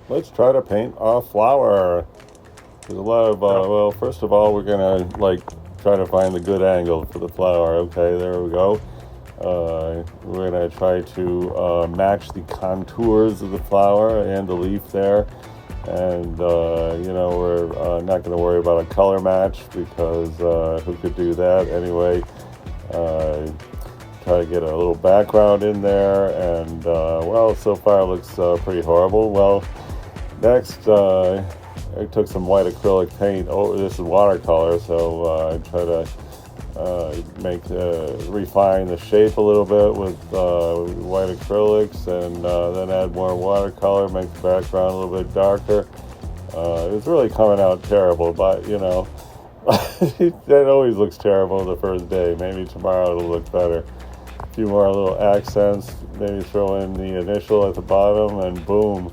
let's try to paint a flower. There's a lot of, Oh, well, first of all, we're gonna try to find the good angle for the flower. Okay, there we go. We're gonna try to match the contours of the flower and the leaf there. And, we're not gonna worry about a color match because who could do that anyway? Uh, Try to get a little background in there, and well, so far it looks pretty horrible. Well, next, I took some white acrylic paint. Oh, this is watercolor, so I try to refine the shape a little bit with white acrylics, and then add more watercolor, make the background a little bit darker. It's really coming out terrible, but it always looks terrible the first day. Maybe tomorrow it'll look better. A few more little accents, maybe throw in the initial at the bottom, and boom,